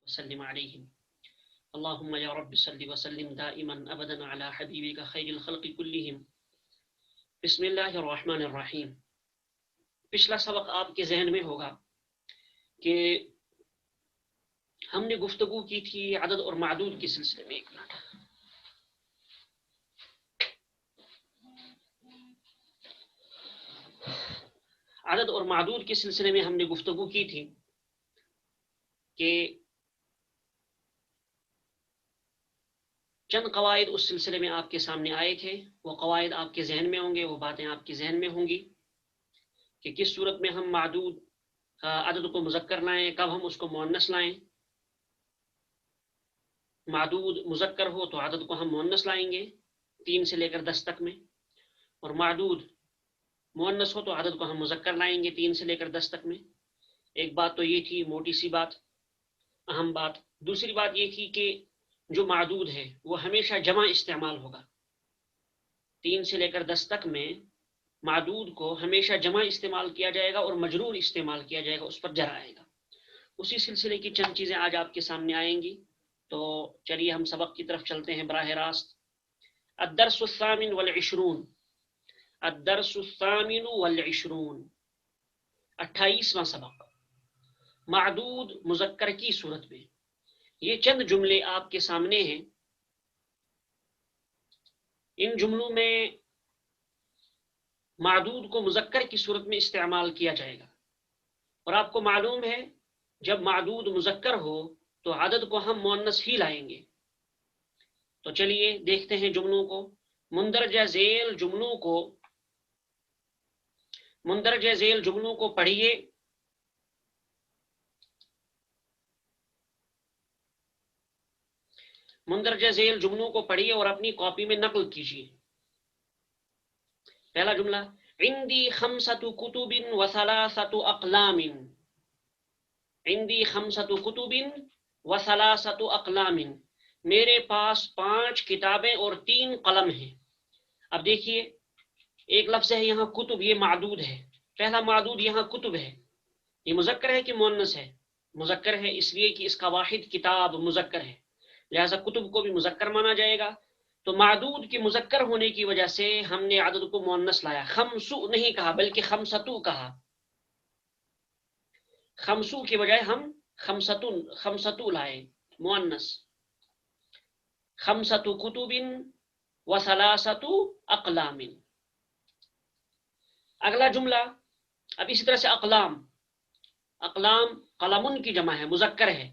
وسلم علیہم اللہم یا رب صلی وسلم دائما ابدا علی حبیبک خیر الخلق کلہم بسم اللہ الرحمن الرحیم۔ پچھلا سبق آپ کے ذہن میں ہوگا کہ ہم نے گفتگو کی تھی عدد اور معدود کے سلسلے میں۔ ایک منٹ، عدد اور معدود کے سلسلے میں ہم نے گفتگو کی تھی کہ چند قواعد اس سلسلے میں آپ کے سامنے آئے تھے، وہ قواعد آپ کے ذہن میں ہوں گے، وہ باتیں آپ کے ذہن میں ہوں گی کہ کس صورت میں ہم معدود عدد کو مذکر لائیں، کب ہم اس کو مؤنث لائیں۔ معدود مذکر ہو تو عدد کو ہم مؤنث لائیں گے 3 سے لے کر 10 تک میں، اور معدود مؤنث ہو تو عدد کو ہم مذکر لائیں گے 3 سے لے کر 10 تک میں۔ ایک بات تو یہ تھی، موٹی سی بات، اہم بات۔ دوسری بات یہ تھی کہ جو معدود ہے وہ ہمیشہ جمع استعمال ہوگا، 3 سے لے کر 10 تک میں معدود کو ہمیشہ جمع استعمال کیا جائے گا اور مجرور استعمال کیا جائے گا، اس پر جر آئے گا۔ اسی سلسلے کی چند چیزیں آج آپ کے سامنے آئیں گی، تو چلیے ہم سبق کی طرف چلتے ہیں براہ راست۔ الدرس الثامن والعشرون، الدرس الثامن والعشرون، 28واں سبق، معدود مذکر کی صورت میں۔ یہ چند جملے آپ کے سامنے ہیں، ان جملوں میں معدود کو مذکر کی صورت میں استعمال کیا جائے گا، اور آپ کو معلوم ہے جب معدود مذکر ہو تو عدد کو ہم مؤنث ہی لائیں گے۔ تو چلیے دیکھتے ہیں جملوں کو۔ مندرجہ ذیل جملوں کو پڑھیے، مندرجہ ذیل جملوں کو پڑھیے اور اپنی کاپی میں نقل کیجیے۔ پہلا جملہ، عندی خمسۃ کتب وثلاثۃ اقلام، عندی خمسۃ کتب وثلاثۃ اقلام، میرے پاس 5 کتابیں اور 3 قلم ہیں۔ اب دیکھیے ایک لفظ ہے یہاں کتب، یہ معدود ہے، پہلا معدود یہاں کتب ہے، یہ مذکر ہے کہ مؤنث ہے؟ مذکر ہے، اس لیے کہ اس کا واحد کتاب مذکر ہے، لہذا کتب کو بھی مذکر مانا جائے گا۔ تو معدود کے مذکر ہونے کی وجہ سے ہم نے عدد کو مؤنث لایا، خمسو نہیں کہا بلکہ خمسطو کہا، خمسو کے بجائے ہم خمسطو لائے مؤنث۔ خمسۃ کتب وثلاثۃ اقلام۔ اگلا جملہ، اب اسی طرح سے اقلام قلمن کی جمع ہے، مذکر ہے،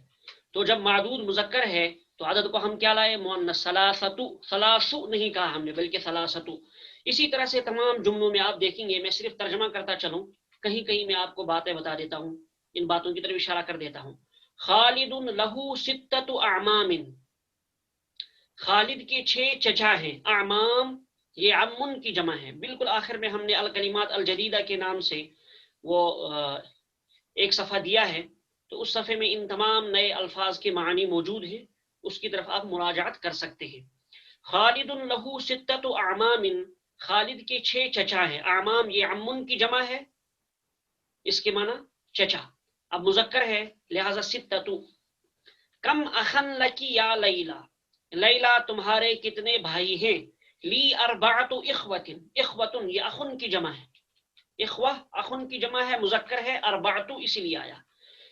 تو جب معدود مذکر ہے تو عدد کو ہم کیا لائے؟ مؤنث، ثلاثو نہیں کہا ہم نے بلکہ ثلاثتو۔ اسی طرح سے تمام جملوں میں آپ دیکھیں گے، میں صرف ترجمہ کرتا چلوں، کہیں کہیں میں آپ کو باتیں بتا دیتا ہوں، ان باتوں کی طرف اشارہ کر دیتا ہوں۔ خالد لہو 6 اعمام، خالد کے 6 چچا ہیں، اعمام یہ عمن کی جمع ہے۔ بالکل آخر میں ہم نے الکلمات الجدیدہ کے نام سے وہ ایک صفحہ دیا ہے، تو اس صفحے میں ان تمام نئے الفاظ کے معنی موجود ہیں، اس کی طرف آپ مراجعت کر سکتے ہیں۔ خالد لہو 6 اعمام، خالد کے 6 چچا ہیں، اعمام یہ عمن کی جمع ہے، اس کے معنی چچا، اب مذکر ہے لہذا 6۔ کم اخن لکی یا لیلا، لیلا تمہارے کتنے بھائی ہیں؟ لی 4 اخوۃ، اخوۃ یہ اخن کی جمع ہے، اخوہ اخن کی جمع ہے، مذکر ہے، 4 اس لیے آیا۔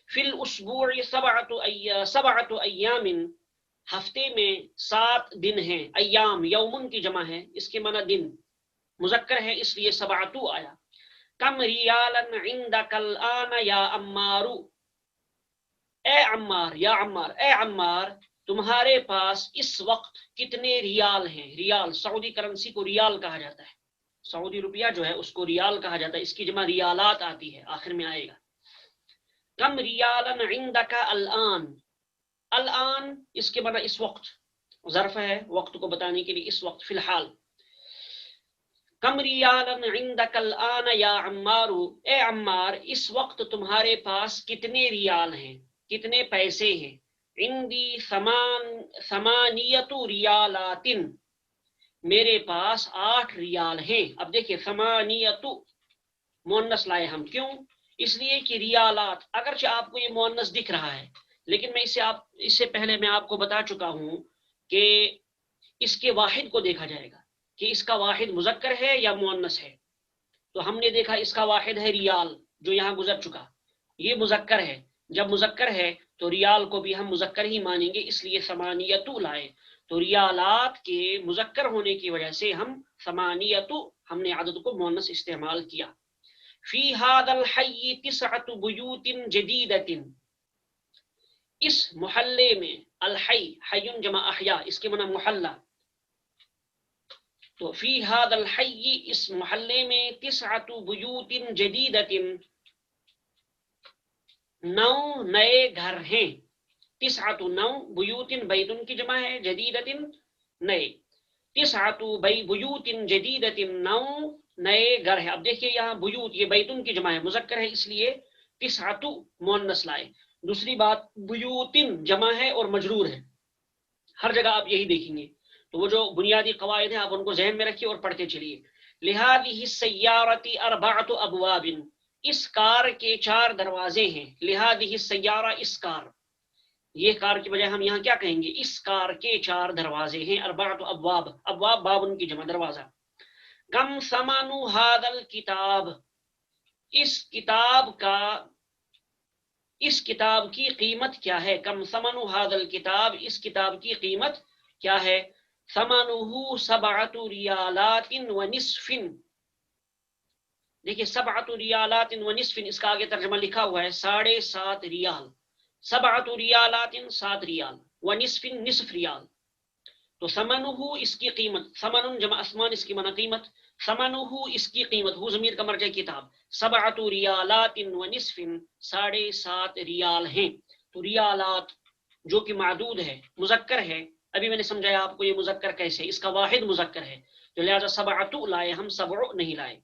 فی الاسبوع 7 ایام، ہفتے میں 7 دن ہیں، ایام یومن کی جمع ہے، اس کے معنی دن، مذکر ہے اس لیے 7 آیا۔ کم ریالا عندک الآن یا عمار، اے عمار، یا عمار اے عمار تمہارے پاس اس وقت کتنے ریال ہیں؟ ریال سعودی کرنسی کو ریال کہا جاتا ہے، سعودی روپیہ جو ہے اس کو ریال کہا جاتا ہے، اس کی جمع ریالات آتی ہے، آخر میں آئے گا۔ کم ریالا عندک الآن، الآن اس کے معنی اس وقت، ظرف ہے وقت کو بتانے کے لیے، اس وقت فی الحال۔ کم ریالا عندک الآن یا عمار، اے عمار اس وقت تمہارے پاس کتنے ریال ہیں، کتنے پیسے ہیں؟ عندی 8 ریالات، میرے پاس 8 ریال ہیں۔ اب دیکھیں 8 مؤنث لائے ہم، کیوں؟ اس لیے کہ ریالات اگرچہ آپ کو یہ مؤنث دکھ رہا ہے لیکن میں اس سے پہلے میں آپ کو بتا چکا ہوں کہ اس کے واحد کو دیکھا جائے گا کہ اس کا واحد مذکر ہے یا مؤنث ہے. تو ہم نے دیکھا اس کا واحد ہے ریال، جو یہاں گزر چکا، یہ مذکر ہے. جب مذکر ہے تو ریال کو بھی ہم مذکر ہی مانیں گے، اس لیے ثمانیتو لائے. تو ریالات کے مذکر ہونے کی وجہ سے ہم ثمانیتو، ہم نے عدد کو مؤنث استعمال کیا. فی ھذا الحی تسعۃ بیوت جدیدۃ، اس محلے میں، الحی، حی جمع احیا، اس کے معنی محلہ. تو فی ھذا الحی، اس محلے میں، تسعۃ بیوت جدیدۃ، 9 نئے گھر ہیں. تسعۃ 9، بیوت بیتن کی جمع ہے، جدیدۃ نئے. تسعۃ بیوت جدیدۃ، 9 نئے گھر ہیں. اب دیکھیے یہاں بیوت، یہ بیتن کی جمع ہے، مذکر ہے، اس لیے تسعۃ مؤنث لائے. دوسری بات، بیوتن جمع ہے اور مجرور ہے، ہر جگہ آپ یہی دیکھیں گے. تو وہ جو بنیادی قواعد ہیں آپ ان کو ذہن میں رکھیے اور پڑھتے چلیے. لہذه السیارة 4 ابواب، اس کار کے 4 دروازے ہیں. لہذه السیارہ، اس کار، یہ کار کی بجائے ہم یہاں کیا کہیں گے، اس کار کے 4 دروازے ہیں. 4 ابواب، ابواب بابن کی جمع، دروازہ. کم ثمن ھذا الکتاب، اس کتاب کی قیمت کیا ہے. کم ثمن ھذا الکتاب، اس کتاب کی قیمت کیا ہے. ثمنہ 7 ریالات ونصف، دیکھیے 7 ریالات ونصف، اس کا آگے ترجمہ لکھا ہوا ہے 7.5 ریال. 7 ریالات 7 ریال، ونصف نصف ریال. تو ثمنہ، اس کی قیمت، ثمن جمع اسمان، اس کی معنی قیمت. ثمنہ، اس کی قیمت، ہو ضمیر کا مرجع کتاب. 7 ریالات ونصف، 7.5 ریال ہیں. تو ریالات جو کہ معدود ہے، مذکر ہے، ابھی میں نے سمجھایا آپ کو یہ مذکر کیسے، اس کا واحد مذکر ہے، تو لہذا 7 لائے ہم، 7 نہیں لائے.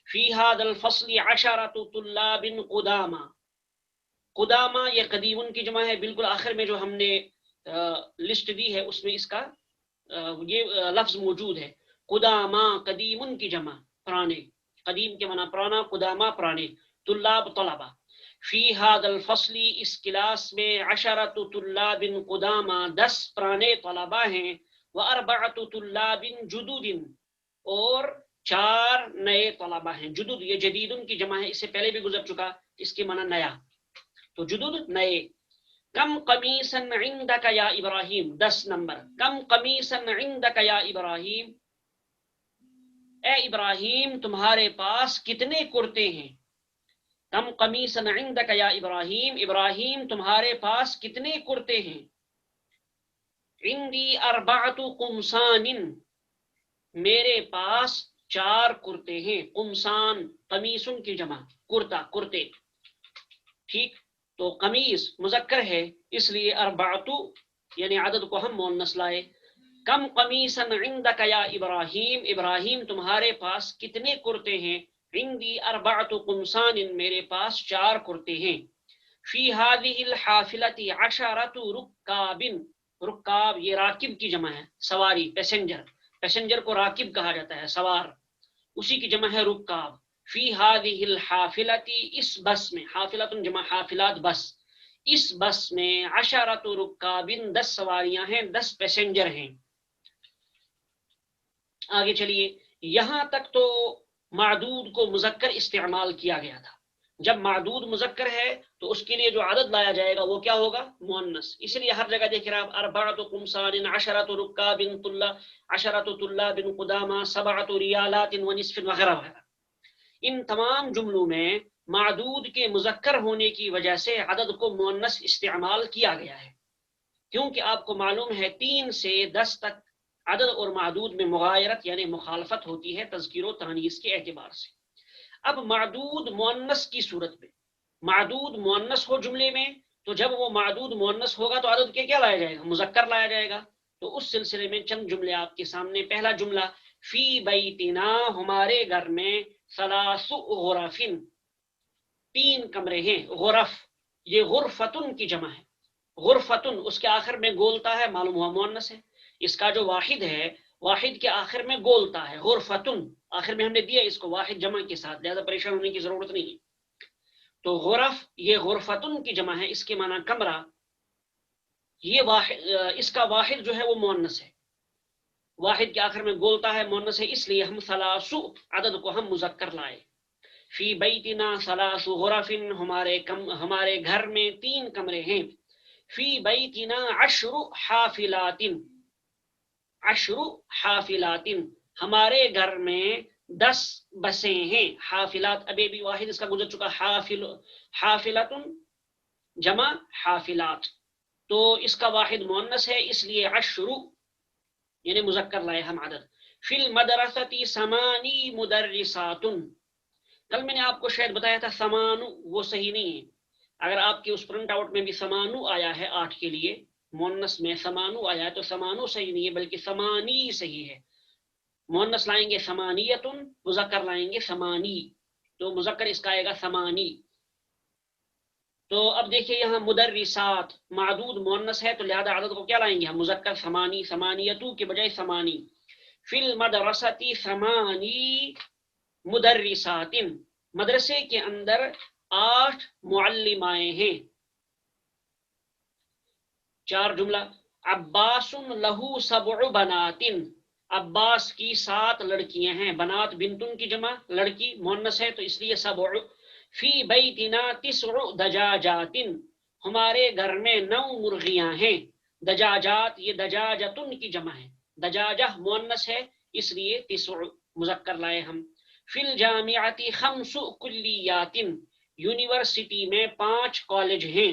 فی ھذا الفصل 10 طلاب قدامى، قدامى یہ قدیم کی جمع ہے. بالکل آخر میں جو ہم نے لسٹ دی ہے اس میں اس کا یہ لفظ موجود ہے. قدامى قدیم کی جمع، پرانے، قدیم کے معنی پرانا، قدامى پرانے. طلاب طلبہ. فی ھذا الفصل، اس کلاس میں، 10 طلاب قدامى 10 پرانے طلبہ ہیں. و4 طلاب جدد، اور 4 نئے طلبہ ہیں. جدد یہ جدید کی جمع ہے، اس سے پہلے بھی گزر چکا، اس کے معنی نیا. تو جدد نئے. کم قمیصا عندک یا ابراہیم، 10 نمبر. کم قمیصا عندک یا ابراہیم، اے ابراہیم تمہارے پاس کتنے کرتے ہیں. کم قمیصا عندک یا ابراہیم، ابراہیم تمہارے پاس کتنے کرتے ہیں. عندی 4 قمصان، میرے پاس 4 کرتے ہیں. قمصان قمیصن کی جمع، کرتا، کرتے. ٹھیک، تو قمیص مذکر ہے، اس لیے 4 یعنی عدد کو ہم مؤنث لائے. کم قمیصا عندک یا ابراہیم، ابراہیم تمہارے پاس کتنے کرتے ہیں. عندی 4 قمصان، میرے پاس 4 کرتے ہیں. فی ھذه الحافلة 10 رکاب، رکاب یہ راکب کی جمع ہے، سواری، پیسنجر. پیسنجر کو راکب کہا جاتا ہے، سوار، اسی کی جمع ہے رکاب. فی ھذه الحافلة، اس بس میں، حافلۃ جمع حافلات بس، اس بس میں 10 رکاب 10 سواریاں ہیں، 10 پیسنجر ہیں. آگے چلیے. یہاں تک تو معدود کو مذکر استعمال کیا گیا تھا. جب معدود مذکر ہے تو اس کے لیے جو عدد لایا جائے گا وہ کیا ہوگا، مؤنث. اس لیے ہر جگہ دیکھ رہے آپ 4 قمصان 10 رکاب 10 طلاب قدامى 7 ریالات ونصف وغیرہ وغیرہ. ان تمام جملوں میں معدود کے مذکر ہونے کی وجہ سے عدد کو مؤنث استعمال کیا گیا ہے، کیونکہ آپ کو معلوم ہے 3 سے 10 تک عدد اور معدود میں مغایرت یعنی مخالفت ہوتی ہے تذکیر و تانیث کے اعتبار سے. اب معدود مؤنث کی صورت میں، معدود مؤنث ہو جملے میں، تو جب وہ معدود مؤنث ہوگا تو عدد کے کیا لایا جائے گا، مذکر لایا جائے گا. تو اس سلسلے میں چند جملے آپ کے سامنے. پہلا جملہ، فی بیتنا، ہمارے گھر میں، 3 غرف، 3 کمرے ہیں. غرف یہ غرفتن کی جمع ہے. غرفتن اس کے آخر میں گولتا ہے، معلوم ہوا مؤنث ہے. اس کا جو واحد ہے، واحد کے آخر میں گولتا ہے، غرفتن آخر میں ہم نے دیا اس کو واحد جمع کے ساتھ، زیادہ پریشان ہونے کی ضرورت نہیں. تو غرف یہ غرفتن کی جمع ہے، اس کے معنی کمرہ. یہ واحد اس کا واحد جو ہے وہ مؤنث ہے، واحد کے آخر میں گولتا ہے، مؤنث ہے، اس لیے ہم ثلاثو عدد کو ہم مذکر لائے۔ فی بیتنا ثلاث غرف، ہمارے گھر میں 3 کمرے ہیں۔ فی بیتنا 10 حافلات، 10 حافلات، ہمارے گھر میں 10 بسیں ہیں۔ حافلات ابھی بھی واحد اس کا گزر چکا، حافلات جمع حافلات، تو اس کا واحد مؤنث ہے، اس لیے 10 یعنی مذکر لائے ہم عدد۔ فی المدرسۃ 8 مدرسات، کل میں نے آپ کو شاید بتایا تھا 8، وہ صحیح نہیں ہے، اگر آپ کے اس پرنٹ آؤٹ میں بھی 8 آیا ہے 8 کے لیے، مؤنث میں 8 آیا ہے تو 8 صحیح نہیں ہے بلکہ 8 صحیح ہے۔ مؤنث لائیں گے 8، مذکر لائیں گے 8، تو مذکر اس کا آئے گا 8۔ تو اب دیکھیے یہاں مدرسات معدود مؤنث ہے، تو لہذا عدد کو کیا لائیں گے ہم؟ مذکر 8، 8 کے بجائے 8۔ فی المدرسۃ 8 مدرسات، مدرسے کے اندر 8 معلمائیں ہیں۔ 4 جملہ۔ عباس لہو 7 بنات، عباس کی 7 لڑکیاں ہیں، بنات بنتن کی جمع، لڑکی مؤنث ہے تو اس لیے 7۔ فی بیتنا 9 دجاجات، ہمارے گھر میں 9 مرغیاں ہیں۔ دجاجات یہ دجاجتن کی جمع ہے، دجاجہ مؤنث ہے اس لیے 9 مذکر لائے ہم۔ فی الجامعۃ 5 کلیات، یونیورسٹی میں 5 کالج ہیں۔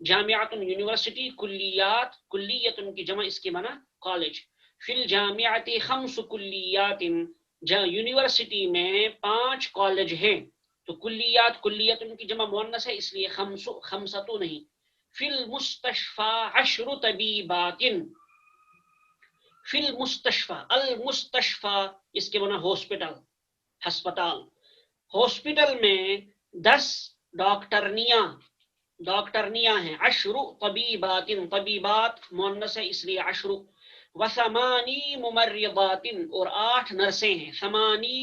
جامعۃ یونیورسٹی، کلیات کلیتن کی جمع اس کی معنی کالج۔ فی الجامعۃ 5 کلیات، یونیورسٹی میں 5 کالج ہیں، تو کلیات کلیتن کی جمع مؤنث ہے اس لیے 5 نہیں۔ فی المستشفى 10 طبیبات، فی المستشفى، المستشفى اس کے معنی ہاسپٹل، ہسپتال، ہاسپٹل میں 10 ڈاکٹرنیاں ہیں۔ 10 طبیبات، طبیبات مؤنث ہے اس لیے 10۔ و8 ممرضات، اور 8 نرسیں ہیں۔ 8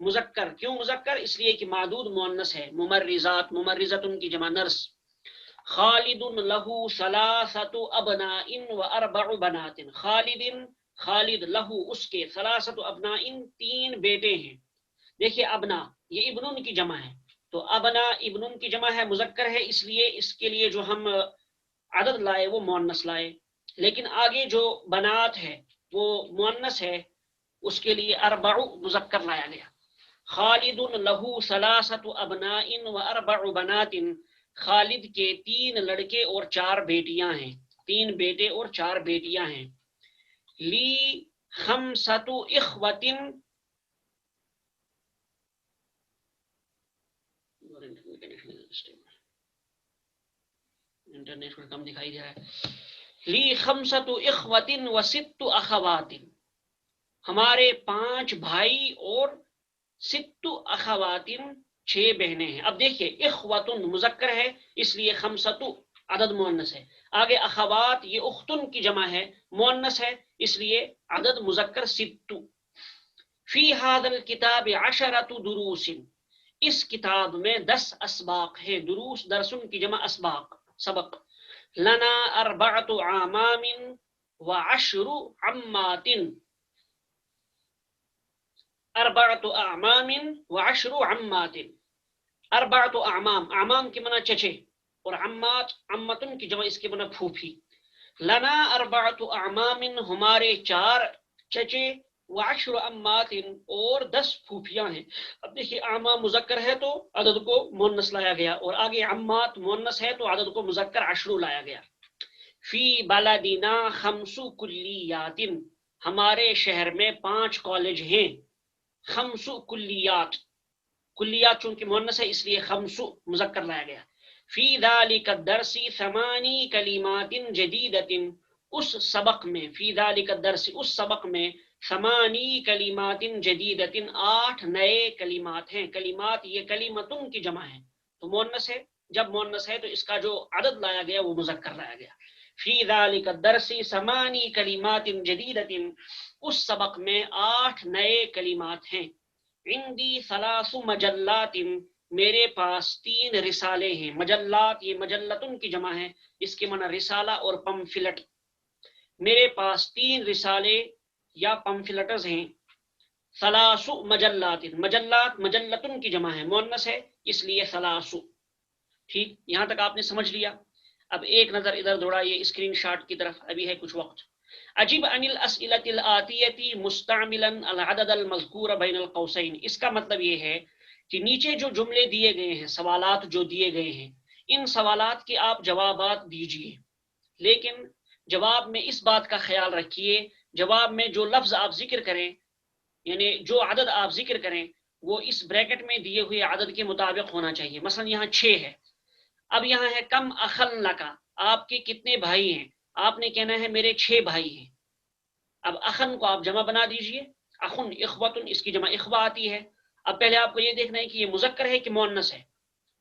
مذکر، کیوں مذکر؟ اس لیے کہ معدود مؤنث ہے۔ ممرضات، ممرضۃ کی جمع نرس۔ خالد لہو 3 ابناء و4 بنات، خالد لہو اس کے 3 ابناء 3 بیٹے ہیں۔ دیکھیے ابنا یہ ابنن کی جمع ہے، تو ابنا ابنن کی جمع ہے، مذکر ہے، اس لیے اس کے لیے جو ہم عدد لائے وہ مؤنث لائے، لیکن آگے جو بنات ہے وہ مؤنث ہے، اس کے لیے 4 مذکر لایا گیا۔ خالد لہو 3 ابناء و4 بنات، خالد کے 3 لڑکے اور 4 بیٹیاں ہیں، 3 بیٹے اور 4 بیٹیاں ہیں۔ لی 5 اخوۃ، انٹرنیٹ پر کم دکھائی دے رہا ہے۔ لی 5 اخوۃ و6 اخوات، ہمارے 5 بھائی اور 6 اخوات 6 بہنیں ہیں۔ اب دیکھیے اخوۃ مذکر ہے اس لیے 5 عدد مؤنث ہے، آگے اخوات یہ اختن کی جمع ہے، مؤنث ہے اس لیے عدد مذکر 6۔ فی ھذا الکتاب 10 دروس، اس کتاب میں 10 اسباق ہے، دروس درسن کی جمع اسباق سبق۔ لنا 4 اعمام و10 عمات، 4 اعمام و10 عمات، 4 اعمام، اعمام کی معنی چچے، اور عمات عمتن کی جمع اس کی معنی پھوپھی۔ لنا 4 اعمام، ہمارے 4 چچے، و10 عمات، اور 10 پھوپھیاں ہیں۔ اب دیکھیے اعمام مذکر ہے تو عدد کو مؤنث لایا گیا، اور آگے عمات مؤنث ہے تو عدد کو مذکر 10 لایا گیا۔ فی بلدنا 5 کلیات، ہمارے شہر میں 5 کالج ہیں۔ 5 کلیات، کلیات چونکہ مؤنث ہے اس لیے 5 مذکر لایا گیا۔ فی ذالک الدرس 8 کلمات جدیدۃ، اس سبق میں، فی ذالک الدرس اس سبق میں 8 کلمات جدیدۃ 8 نئے کلمات ہیں۔ کلمات یہ کلمتن کی جمع ہے تو مؤنث ہے، جب مؤنث ہے تو اس کا جو عدد لایا گیا وہ مذکر لایا گیا۔ فی ذالک الدرس 8 کلمات جدیدۃ، اس سبق میں 8 نئے کلمات ہیں۔ عندی 3 مجلات، میرے پاس 3 رسالے ہیں. مجلات یہ مجلتن کی جمع ہے، اس کے معنی رسالہ اور پمفلٹ. میرے پاس 3 رسالے یا پمفلٹز ہیں. ثلاث مجلات، مجلات مجلتن کی جمع ہے، مؤنث ہے اس لیے ثلاث. ٹھیک، یہاں تک آپ نے سمجھ لیا. اب ایک نظر ادھر دوڑائیے اسکرین شاٹ کی طرف، ابھی ہے کچھ وقت. اجب عن الاسئلة الآتیة مستعملا العدد المذکور بین القوسین. اس کا مطلب یہ ہے کہ نیچے جو جملے دیے گئے ہیں، سوالات جو دیے گئے ہیں، ان سوالات کے آپ جوابات دیجئے، لیکن جواب میں اس بات کا خیال رکھیے، جواب میں جو لفظ آپ ذکر کریں، یعنی جو عدد آپ ذکر کریں وہ اس بریکٹ میں دیے ہوئے عدد کے مطابق ہونا چاہیے. مثلا یہاں 6 ہے، اب یہاں ہے کم اخن لکا، آپ کے کتنے بھائی ہیں، آپ نے کہنا ہے میرے 6 بھائی ہیں. اب اخن کو آپ جمع بنا دیجئے، اخن اخوتن، اس کی جمع اخوہ آتی ہے. اب پہلے آپ کو یہ دیکھنا ہے کہ یہ مذکر ہے کہ مؤنث ہے.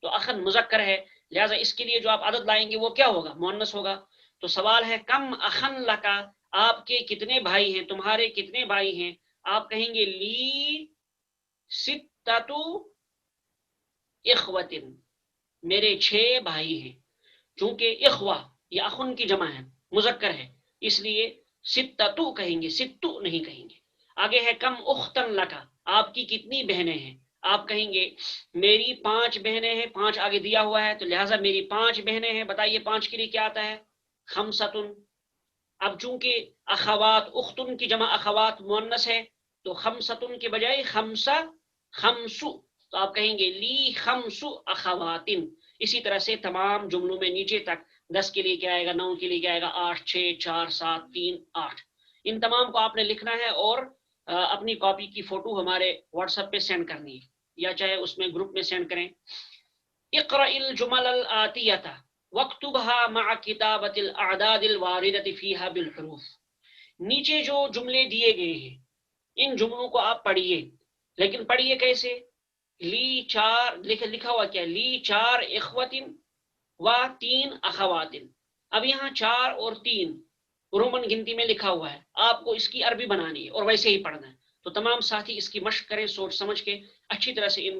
تو اخن مذکر ہے، لہٰذا اس کے لیے جو آپ عدد لائیں گے وہ کیا ہوگا، مؤنث ہوگا. تو سوال ہے کم اخن لکا، آپ کے کتنے بھائی ہیں، تمہارے کتنے بھائی ہیں. آپ کہیں گے لی ستتو اخوتن، میرے 6 بھائی ہیں. چونکہ اخوہ یہ اخن کی جمع ہے، مذکر ہے، اس لیے ستتو کہیں گے، ستو نہیں کہیں گے. آگے ہے کم اختن لکا، آپ کی کتنی بہنیں ہیں. آپ کہیں گے میری 5 بہنیں ہیں، 5 آگے دیا ہوا ہے تو لہٰذا میری 5 بہنیں ہیں. بتائیے 5 کے لیے کیا آتا ہے، خمستن. اب چونکہ اخوات، اختن کی جمع اخوات مؤنث ہے تو خمستن کے بجائے خمسہ، خمسو، تو آپ کہیں گے لی خمسو اخواتن. اسی طرح سے تمام جملوں میں نیچے تک 10 کے لیے کیا آئے گا، 9 کے لیے کیا آئے گا، 8 6 4 7 3 8. ان تمام کو آپ نے لکھنا ہے اور اپنی کاپی کی فوٹو ہمارے واٹس ایپ پہ سینڈ کرنی ہے، یا چاہے اس میں گروپ میں سینڈ کریں. اقرأ الجمل الآتیہ واکتبها مع کتابۃ الاعداد الواردۃ فیہا بالحروف. نیچے جو جملے دیے گئے ہیں ان جملوں کو آپ پڑھیے، لیکن پڑھیے کیسے، لی 4 لکھا ہوا کیا، لی 4 اخوتن و 3 اخواتن. اب یہاں 4 اور 3 رومن گنتی میں لکھا ہوا ہے، آپ کو اس کی عربی بنانی ہے اور ویسے ہی پڑھنا ہے. تو تمام ساتھی اس کی مشق کریں، سوچ سمجھ کے اچھی طرح سے ان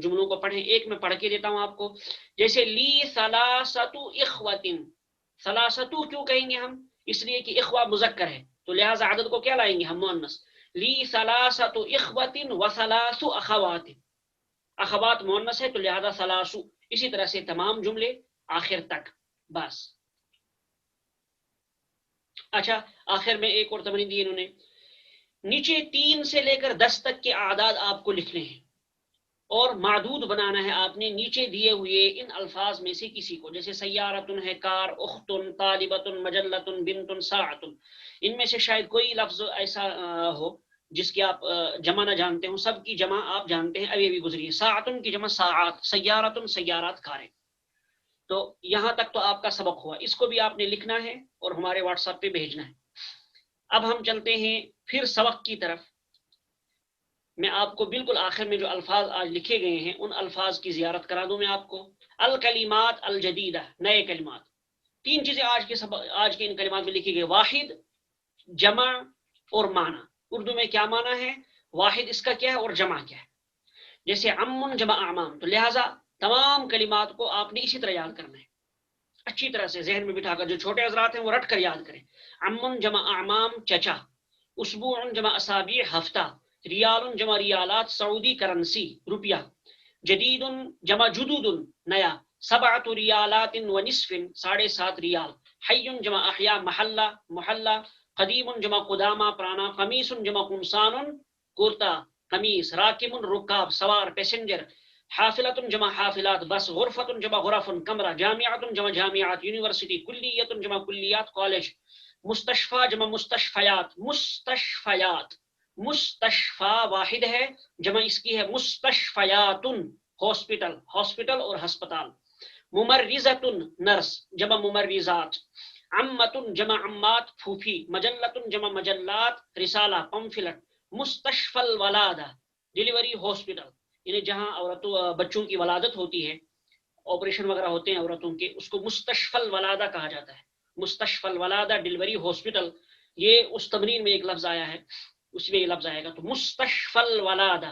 جملوں کو پڑھیں. ایک میں پڑھ کے دیتا ہوں آپ کو، جیسے لی ثلاثۃ اخوتن. ثلاثۃ کیوں کہیں گے ہم، اس لیے کہ اخوہ مذکر ہے تو لہٰذا عدد کو کیا لائیں گے ہم، مؤنث. لی ثلاثۃ اخوتن و ثلاث اخوات، اخوات مؤنث ہے تو لہذا ثلاث. اسی طرح سے تمام جملے آخر تک. بس اچھا، آخر میں ایک اور تمرین دی انہوں نے، نیچے 3 سے لے کر 10 تک کے اعداد آپ کو لکھنے ہیں اور معدود بنانا ہے آپ نے نیچے دیے ہوئے ان الفاظ میں سے کسی کو. جیسے سیارتن ہے، کار، اختن، طالبتن، مجلتن، بنتن، ساعتن. ان میں سے شاید کوئی لفظ ایسا ہو جس کی آپ جمع نہ جانتے ہوں، سب کی جمع آپ جانتے ہیں، ابھی گزری. ساعتن کی جمع ساعات، سیارتن سیارات، کاریں. تو یہاں تک تو آپ کا سبق ہوا، اس کو بھی آپ نے لکھنا ہے اور ہمارے واٹس ایپ پہ بھیجنا ہے. اب ہم چلتے ہیں پھر سبق کی طرف. میں آپ کو بالکل آخر میں جو الفاظ آج لکھے گئے ہیں ان الفاظ کی زیارت کرا دوں میں آپ کو. الکلمات الجدیدہ، نئے کلمات. 3 چیزیں آج کے ان کلمات میں لکھی گئی، واحد، جمع اور معنی. اردو میں کیا معنی ہے، واحد اس کا کیا ہے اور جمع کیا ہے. جیسے عم جمع اعمام، تو لہٰذا تمام کلمات کو آپ نے اسی طرح یاد کرنا ہے، اچھی طرح سے ذہن میں بٹھا کر. جو چھوٹے حضرات ہیں وہ رٹ کر یاد کریں. عم جمع اعمام چچا، اسبوع جمع اصابع ہفتہ، ریال جمع ریالات سعودی کرنسی روپیہ، جدید جمع جدود نیا، 7 ریالات و نصف 7.5 ریال، حی جمع احیا محلہ محلہ، قدیم جمع قدامہ پرانا، قمیص جمع قمصان کرتا قمیص، راکب رکاب سوار پیسنجر، حافلۃ جمع حافلات بس، غرفۃ جمع غرف کمرہ، جامعۃ جمع جامعات یونیورسٹی، کلیۃ جمع کلیات کالج، مستشفى جمع مستشفیات، مستشفیات، مستشفى واحد ہے، جمع اس کی ہے مستشفیات، ہاسپٹل، ہاسپٹل اور ہسپتال، ممرضۃ نرس، جمع ممرضات، عمۃ جمع عمات پھوپھی، مجلۃ جمع مجلات رسالہ پمفلٹ، مستشفى الولادہ ڈیلیوری ہاسپٹل، یعنی جہاں عورتوں بچوں کی ولادت ہوتی ہے، آپریشن وغیرہ ہوتے ہیں عورتوں کے، اس کو مستشفى الولادہ کہا جاتا ہے. مستشفى الولادہ ڈیلیوری ہاسپٹل. یہ اس تمرین میں ایک لفظ آیا ہے، اس میں یہ لفظ آئے گا. تو مستشفى الولادہ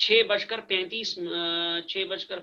6:35 6:40